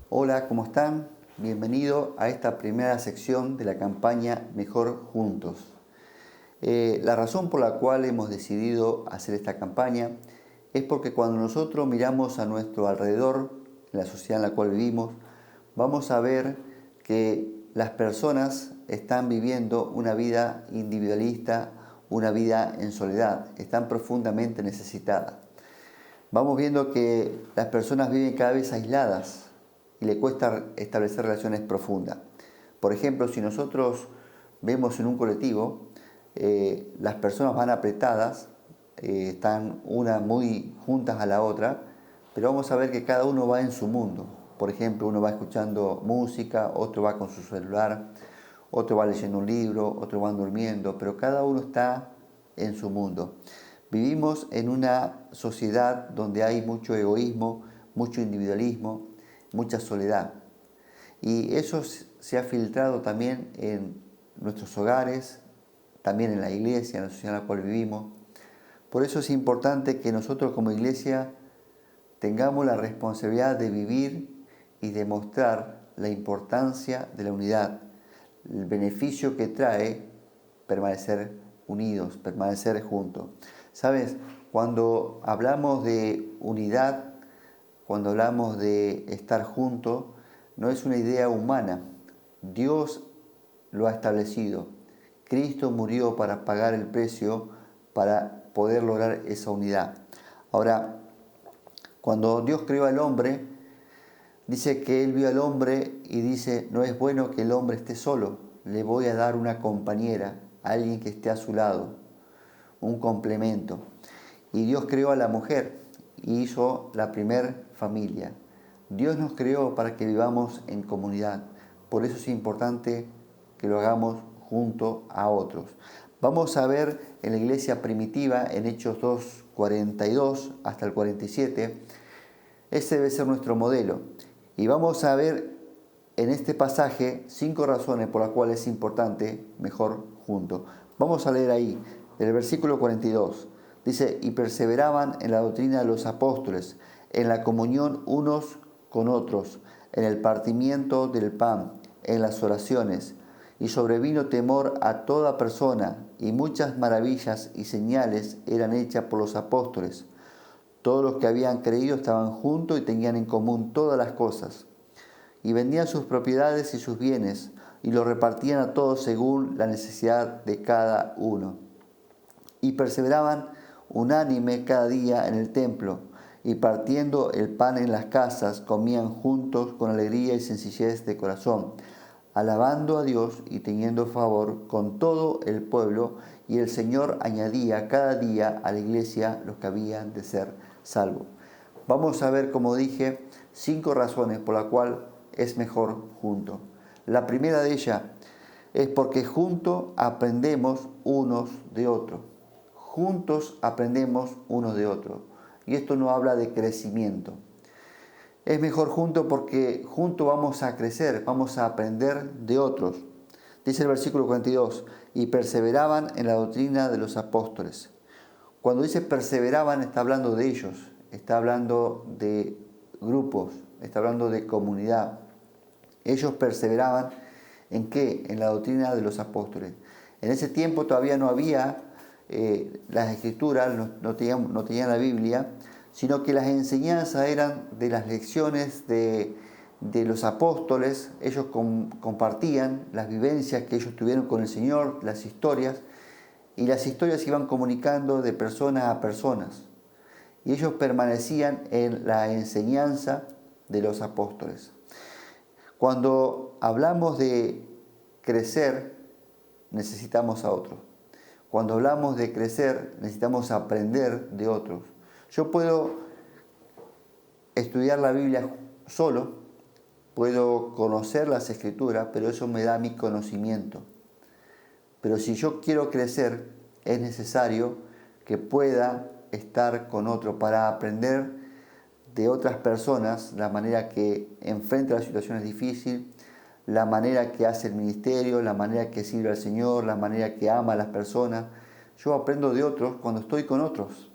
Hola, ¿cómo están? Bienvenido a esta primera sección de la campaña Mejor Juntos. La razón por la cual hemos decidido hacer esta campaña es porque cuando nosotros miramos a nuestro alrededor, en la sociedad en la cual vivimos, vamos a ver que las personas están viviendo una vida individualista, una vida en soledad, están profundamente necesitadas. Vamos viendo que las personas viven cada vez aisladas y le cuesta establecer relaciones profundas. Por ejemplo, si nosotros vemos en un colectivo, las personas van apretadas, están unas muy juntas a la otra, pero vamos a ver que cada uno va en su mundo. Por ejemplo, uno va escuchando música, otro va con su celular, otro va leyendo un libro, otro va durmiendo, pero cada uno está en su mundo. Vivimos en una sociedad donde hay mucho egoísmo, mucho individualismo, mucha soledad. Y eso se ha filtrado también en nuestros hogares, también en la iglesia, en la sociedad en la cual vivimos. Por eso es importante que nosotros como iglesia tengamos la responsabilidad de vivir y demostrar la importancia de la unidad, el beneficio que trae permanecer unidos, permanecer juntos. ¿Sabes? Cuando hablamos de unidad, cuando hablamos de estar juntos, no es una idea humana. Dios lo ha establecido. Cristo murió para pagar el precio para poder lograr esa unidad. Ahora, cuando Dios creó al hombre, dice que Él vio al hombre y dice, no es bueno que el hombre esté solo, le voy a dar una compañera, alguien que esté a su lado, un complemento. Y Dios creó a la mujer y hizo la primer familia. Dios nos creó para que vivamos en comunidad. Por eso es importante que lo hagamos junto a otros. Vamos a ver en la iglesia primitiva, en Hechos 2, 42 hasta el 47, ese debe ser nuestro modelo. Y vamos a ver en este pasaje 5 razones por las cuales es importante mejor junto. Vamos a leer ahí, del versículo 42. Dice, y perseveraban en la doctrina de los apóstoles, en la comunión unos con otros, en el partimiento del pan, en las oraciones. Y sobrevino temor a toda persona, y muchas maravillas y señales eran hechas por los apóstoles. Todos los que habían creído estaban juntos y tenían en común todas las cosas. Y vendían sus propiedades y sus bienes, y los repartían a todos según la necesidad de cada uno. Y perseveraban unánime cada día en el templo, y partiendo el pan en las casas, comían juntos con alegría y sencillez de corazón, alabando a Dios y teniendo favor con todo el pueblo, y el Señor añadía cada día a la iglesia los que habían de ser salvos. Vamos a ver, como dije, 5 razones por las cuales es mejor junto. La primera de ellas es porque juntos aprendemos unos de otros. Juntos aprendemos unos de otros. Y esto no habla de crecimiento. Es mejor juntos porque juntos vamos a crecer, vamos a aprender de otros. Dice el versículo 42, y perseveraban en la doctrina de los apóstoles. Cuando dice perseveraban, está hablando de ellos, está hablando de grupos, está hablando de comunidad. Ellos perseveraban ¿en qué? En la doctrina de los apóstoles. En ese tiempo todavía no había las escrituras, no tenían la Biblia, sino que las enseñanzas eran de las lecciones de los apóstoles. Ellos compartían las vivencias que ellos tuvieron con el Señor, las historias, y las historias se iban comunicando de personas a personas. Y ellos permanecían en la enseñanza de los apóstoles. Cuando hablamos de crecer, necesitamos a otros. Cuando hablamos de crecer, necesitamos aprender de otros. Yo puedo estudiar la Biblia solo, puedo conocer las Escrituras, pero eso me da mi conocimiento. Pero si yo quiero crecer, es necesario que pueda estar con otro para aprender de otras personas, la manera que enfrenta las situaciones difíciles, la manera que hace el ministerio, la manera que sirve al Señor, la manera que ama a las personas. Yo aprendo de otros cuando estoy con otros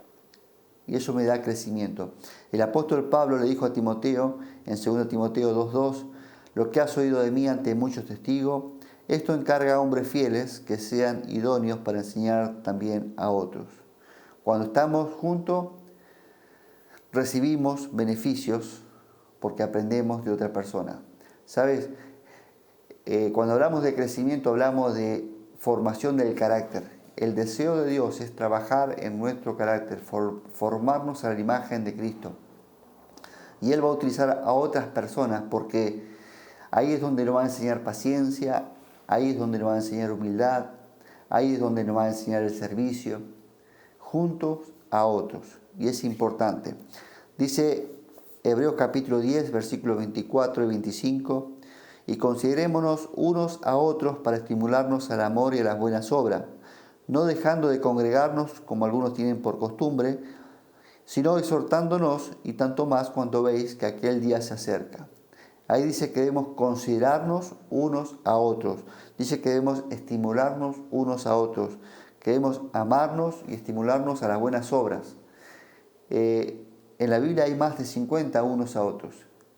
y eso me da crecimiento. El apóstol Pablo le dijo a Timoteo en 2 Timoteo 2:2, lo que has oído de mí ante muchos testigos, esto encarga a hombres fieles que sean idóneos para enseñar también a otros. Cuando estamos juntos, recibimos beneficios porque aprendemos de otra persona. ¿Sabes? Cuando hablamos de crecimiento, hablamos de formación del carácter. El deseo de Dios es trabajar en nuestro carácter, formarnos a la imagen de Cristo. Y Él va a utilizar a otras personas porque ahí es donde nos va a enseñar paciencia, ahí es donde nos va a enseñar humildad, ahí es donde nos va a enseñar el servicio, juntos a otros. Y es importante. Dice Hebreos capítulo 10, versículos 24 y 25, y considerémonos unos a otros para estimularnos al amor y a las buenas obras, no dejando de congregarnos como algunos tienen por costumbre, sino exhortándonos, y tanto más cuando veis que aquel día se acerca. Ahí dice que debemos considerarnos unos a otros. Dice que debemos estimularnos unos a otros. Que debemos amarnos y estimularnos a las buenas obras. En la Biblia hay más de 50 unos a otros.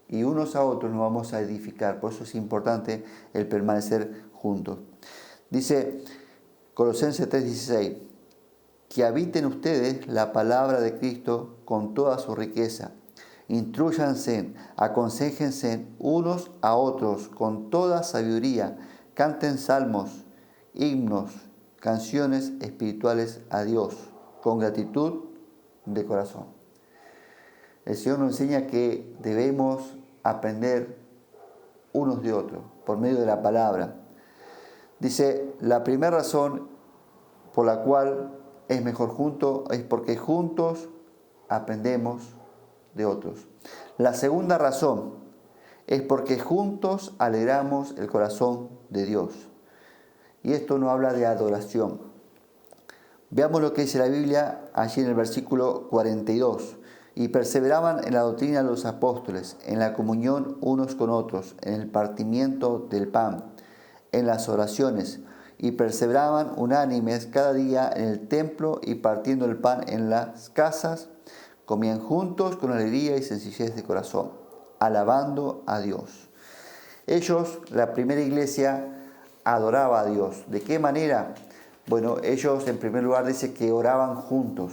Y unos a otros nos vamos a edificar. Por eso es importante el permanecer juntos. Dice Colosenses 3:16. Que habiten ustedes la palabra de Cristo con toda su riqueza. Intrúyanse, aconséjense unos a otros con toda sabiduría. Canten salmos, himnos, canciones espirituales a Dios con gratitud de corazón. El Señor nos enseña que debemos aprender unos de otros por medio de la palabra. Dice, la primera razón por la cual es mejor juntos es porque juntos aprendemos de otros. La segunda razón es porque juntos alegramos el corazón de Dios. Y esto no habla de adoración. Veamos lo que dice la Biblia allí en el versículo 42. Y perseveraban en la doctrina de los apóstoles, en la comunión unos con otros, en el partimiento del pan, en las oraciones, y perseveraban unánimes cada día en el templo y partiendo el pan en las casas, comían juntos con alegría y sencillez de corazón, alabando a Dios. Ellos, la primera iglesia, adoraba a Dios. ¿De qué manera? Bueno, ellos en primer lugar dice que oraban juntos.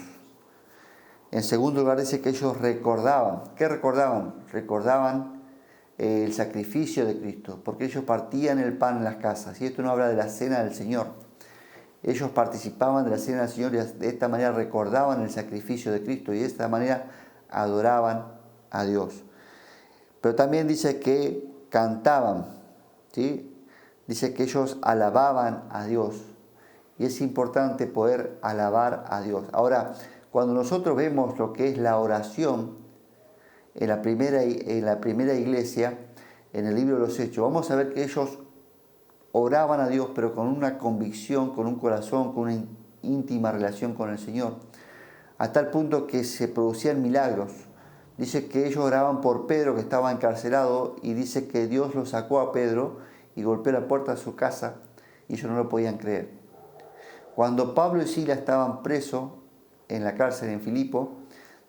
En segundo lugar dice que ellos recordaban. ¿Qué recordaban? Recordaban el sacrificio de Cristo, porque ellos partían el pan en las casas. Y esto no habla de la cena del Señor. Ellos participaban de la cena del Señor y de esta manera recordaban el sacrificio de Cristo y de esta manera adoraban a Dios. Pero también dice que cantaban, ¿sí? Dice que ellos alababan a Dios. Y es importante poder alabar a Dios. Ahora, cuando nosotros vemos lo que es la oración en la primera iglesia, en el libro de los Hechos, vamos a ver que ellos oraban a Dios, pero con una convicción, con un corazón, con una íntima relación con el Señor, a tal punto que se producían milagros. Dice que ellos oraban por Pedro, que estaba encarcelado, y dice que Dios lo sacó a Pedro y golpeó la puerta de su casa, y ellos no lo podían creer. Cuando Pablo y Silas estaban presos en la cárcel en Filipo,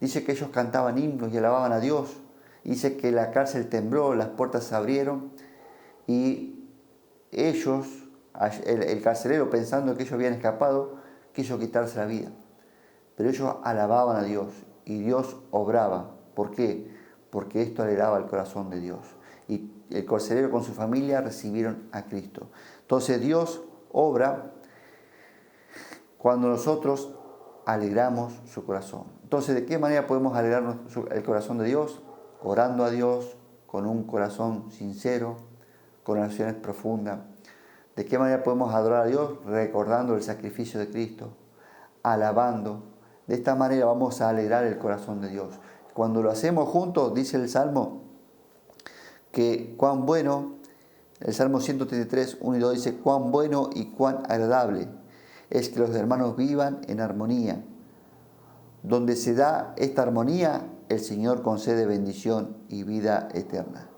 dice que ellos cantaban himnos y alababan a Dios. Dice que la cárcel tembló, las puertas se abrieron y ellos, el carcelero pensando que ellos habían escapado, quiso quitarse la vida. Pero ellos alababan a Dios y Dios obraba. ¿Por qué? Porque esto alegraba el corazón de Dios. Y el carcelero con su familia recibieron a Cristo. Entonces Dios obra cuando nosotros alegramos su corazón. Entonces, ¿de qué manera podemos alegrarnos el corazón de Dios? Orando a Dios con un corazón sincero, con oraciones profundas. ¿De qué manera podemos adorar a Dios? Recordando el sacrificio de Cristo, alabando. De esta manera vamos a alegrar el corazón de Dios. Cuando lo hacemos juntos, dice el Salmo, que cuán bueno, el Salmo 133, 1 y 2 dice, cuán bueno y cuán agradable es que los hermanos vivan en armonía. Donde se da esta armonía, el Señor concede bendición y vida eterna.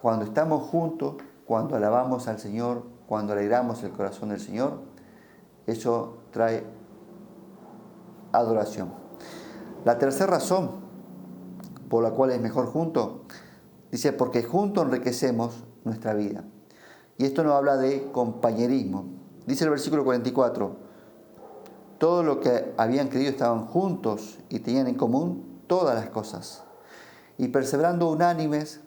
Cuando estamos juntos, cuando alabamos al Señor, cuando alegramos el corazón del Señor, eso trae adoración. La tercera razón por la cual es mejor juntos, Dice, porque juntos enriquecemos nuestra vida. Y esto nos habla de compañerismo. Dice el versículo 44, todo lo que habían creído estaban juntos y tenían en común todas las cosas. Y perseverando unánimes,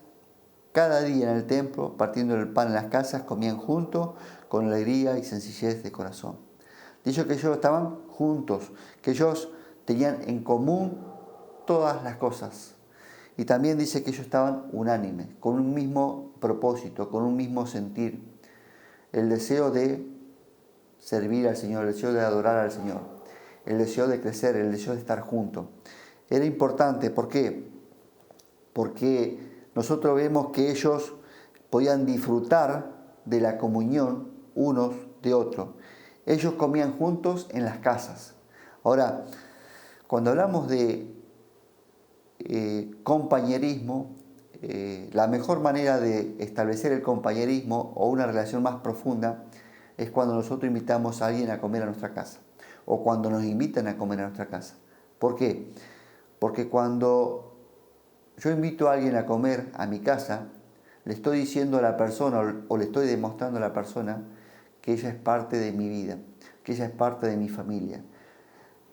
cada día en el templo, partiendo el pan en las casas, comían juntos con alegría y sencillez de corazón. Dice que ellos estaban juntos, que ellos tenían en común todas las cosas. Y también dice que ellos estaban unánimes, con un mismo propósito, con un mismo sentir. El deseo de servir al Señor, el deseo de adorar al Señor, el deseo de crecer, el deseo de estar juntos. Era importante, ¿por qué? Porque nosotros vemos que ellos podían disfrutar de la comunión unos de otros. Ellos comían juntos en las casas. Ahora, cuando hablamos de compañerismo, la mejor manera de establecer el compañerismo o una relación más profunda es cuando nosotros invitamos a alguien a comer a nuestra casa o cuando nos invitan a comer a nuestra casa. ¿Por qué? Porque cuando yo invito a alguien a comer a mi casa, le estoy diciendo a la persona o le estoy demostrando a la persona que ella es parte de mi vida, que ella es parte de mi familia.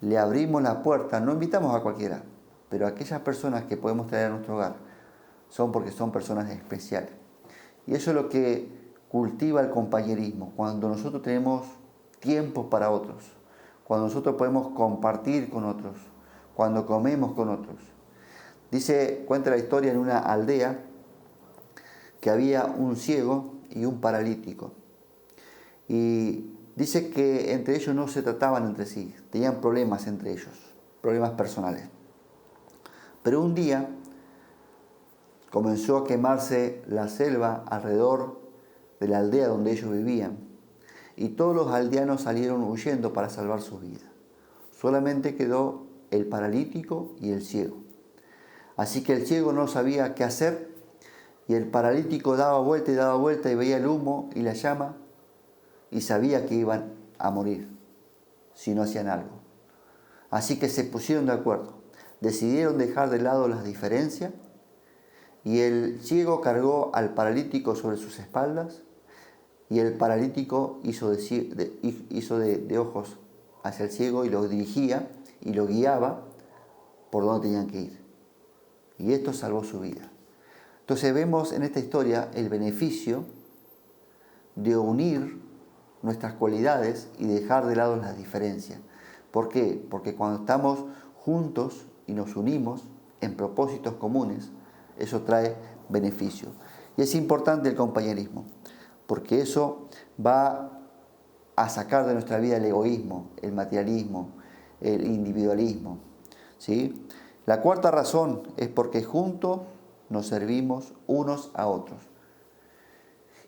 Le abrimos la puerta, no invitamos a cualquiera, pero aquellas personas que podemos traer a nuestro hogar son porque son personas especiales. Y eso es lo que cultiva el compañerismo, cuando nosotros tenemos tiempo para otros, cuando nosotros podemos compartir con otros, cuando comemos con otros. Cuenta la historia en una aldea que había un ciego y un paralítico. Y dice que entre ellos no se trataban entre sí, tenían problemas entre ellos, problemas personales. Pero un día comenzó a quemarse la selva alrededor de la aldea donde ellos vivían y todos los aldeanos salieron huyendo para salvar sus vidas. Solamente quedó el paralítico y el ciego. Así que el ciego no sabía qué hacer y el paralítico daba vuelta y veía el humo y la llama y sabía que iban a morir si no hacían algo. Así que se pusieron de acuerdo, decidieron dejar de lado las diferencias y el ciego cargó al paralítico sobre sus espaldas y el paralítico hizo de ojos hacia el ciego y lo dirigía y lo guiaba por donde tenían que ir. Y esto salvó su vida. Entonces vemos en esta historia el beneficio de unir nuestras cualidades y dejar de lado las diferencias. ¿Por qué? Porque cuando estamos juntos y nos unimos en propósitos comunes, eso trae beneficio. Y es importante el compañerismo, porque eso va a sacar de nuestra vida el egoísmo, el materialismo, el individualismo, ¿sí? La cuarta razón es porque juntos nos servimos unos a otros.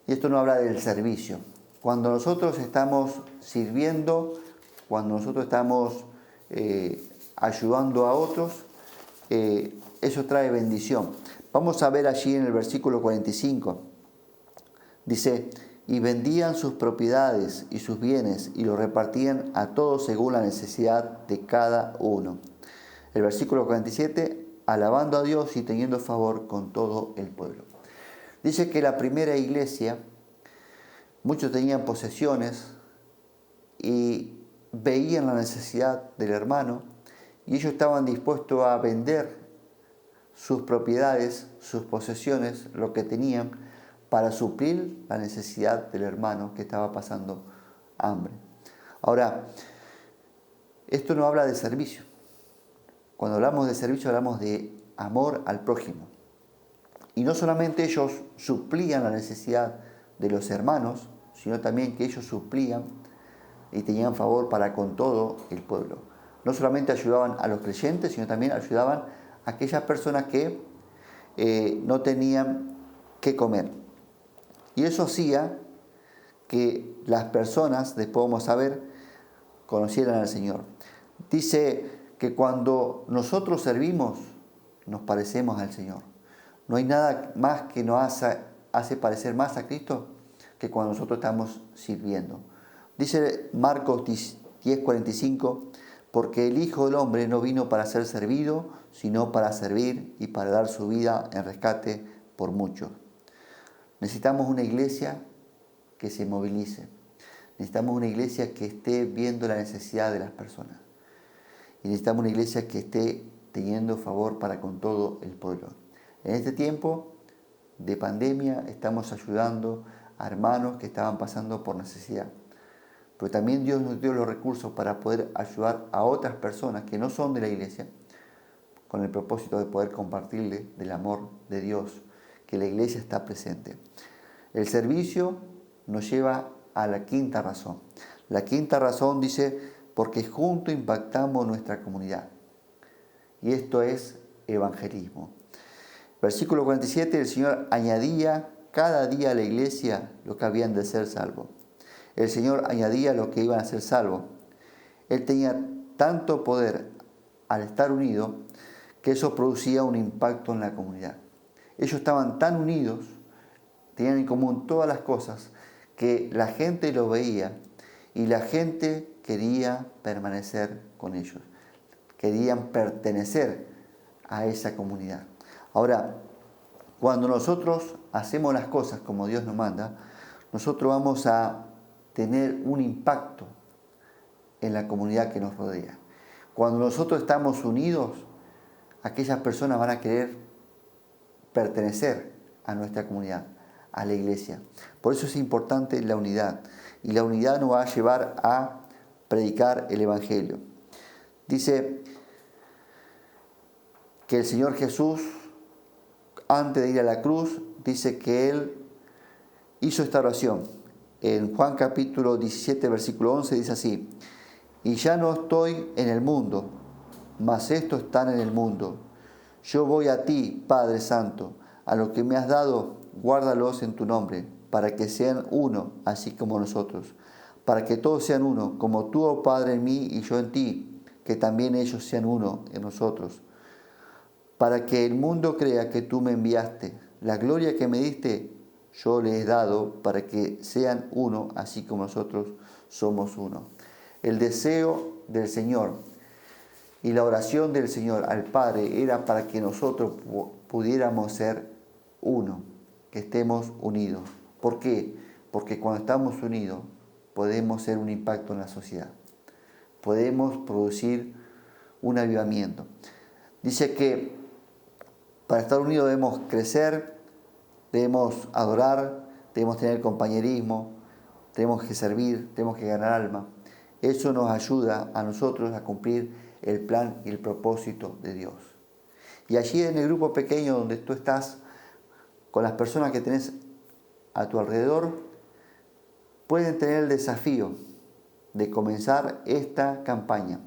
Y esto no habla del servicio. Cuando nosotros estamos sirviendo, cuando nosotros estamos ayudando a otros, eso trae bendición. Vamos a ver allí en el versículo 45. Dice, y vendían sus propiedades y sus bienes y los repartían a todos según la necesidad de cada uno. El versículo 47, alabando a Dios y teniendo favor con todo el pueblo. Dice que la primera iglesia, muchos tenían posesiones y veían la necesidad del hermano y ellos estaban dispuestos a vender sus propiedades, sus posesiones, lo que tenían, para suplir la necesidad del hermano que estaba pasando hambre. Ahora, esto no habla de servicio. Cuando hablamos de servicio hablamos de amor al prójimo. Y no solamente ellos suplían la necesidad de los hermanos, sino también que ellos suplían y tenían favor para con todo el pueblo. No solamente ayudaban a los creyentes, sino también ayudaban a aquellas personas que no tenían qué comer. Y eso hacía que las personas, después vamos a ver, conocieran al Señor. Dice que cuando nosotros servimos, nos parecemos al Señor. No hay nada más que nos hace parecer más a Cristo que cuando nosotros estamos sirviendo. Dice Marcos 10:45, porque el Hijo del Hombre no vino para ser servido, sino para servir y para dar su vida en rescate por muchos. Necesitamos una iglesia que se movilice. Necesitamos una iglesia que esté viendo la necesidad de las personas. Y necesitamos una iglesia que esté teniendo favor para con todo el pueblo. En este tiempo de pandemia estamos ayudando a hermanos que estaban pasando por necesidad. Pero también Dios nos dio los recursos para poder ayudar a otras personas que no son de la iglesia, con el propósito de poder compartirle del amor de Dios, que la iglesia está presente. El servicio nos lleva a la quinta razón. La quinta razón dice, porque juntos impactamos nuestra comunidad. Y esto es evangelismo. Versículo 47, el Señor añadía cada día a la iglesia los que habían de ser salvos. El Señor añadía los que iban a ser salvos. Él tenía tanto poder al estar unido que eso producía un impacto en la comunidad. Ellos estaban tan unidos, tenían en común todas las cosas, que la gente lo veía y la gente quería permanecer con ellos. Querían pertenecer a esa comunidad. Ahora, cuando nosotros hacemos las cosas como Dios nos manda, nosotros vamos a tener un impacto en la comunidad que nos rodea. Cuando nosotros estamos unidos, aquellas personas van a querer pertenecer a nuestra comunidad, a la iglesia. Por eso es importante la unidad. Y la unidad nos va a llevar a predicar el Evangelio. Dice que el Señor Jesús, antes de ir a la cruz, dice que Él hizo esta oración. En Juan capítulo 17, versículo 11 dice así: y ya no estoy en el mundo, mas estos están en el mundo. Yo voy a ti, Padre Santo, a lo que me has dado, guárdalos en tu nombre, para que sean uno, así como nosotros. Para que todos sean uno, como tú, oh Padre, en mí y yo en ti, que también ellos sean uno en nosotros. Para que el mundo crea que tú me enviaste. La gloria que me diste, yo les he dado, para que sean uno, así como nosotros somos uno. El deseo del Señor y la oración del Señor al Padre era para que nosotros pudiéramos ser uno, que estemos unidos. ¿Por qué? Porque cuando estamos unidos podemos ser un impacto en la sociedad. Podemos producir un avivamiento. Dice que para estar unidos debemos crecer, debemos adorar, debemos tener compañerismo, tenemos que servir, tenemos que ganar alma. Eso nos ayuda a nosotros a cumplir el plan y el propósito de Dios. Y allí en el grupo pequeño donde tú estás, con las personas que tenés a tu alrededor, pueden tener el desafío de comenzar esta campaña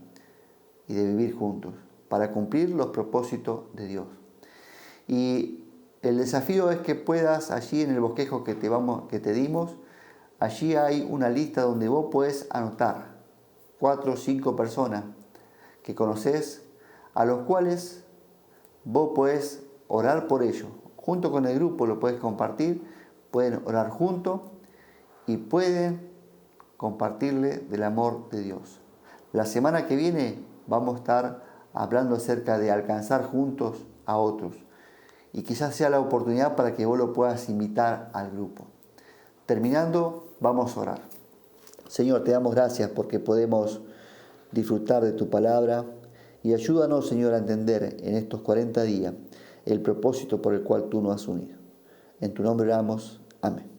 y de vivir juntos para cumplir los propósitos de Dios. Y el desafío es que puedas allí en el bosquejo que te dimos, allí hay una lista donde vos podés anotar 4 o 5 personas que conoces, a los cuales vos podés orar por ellos. Junto con el grupo lo podés compartir, pueden orar juntos y pueden compartirle del amor de Dios. La semana que viene vamos a estar hablando acerca de alcanzar juntos a otros. Y quizás sea la oportunidad para que vos lo puedas invitar al grupo. Terminando, vamos a orar. Señor, te damos gracias porque podemos disfrutar de tu palabra y ayúdanos, Señor, a entender en estos 40 días el propósito por el cual tú nos has unido. En tu nombre oramos. Amén.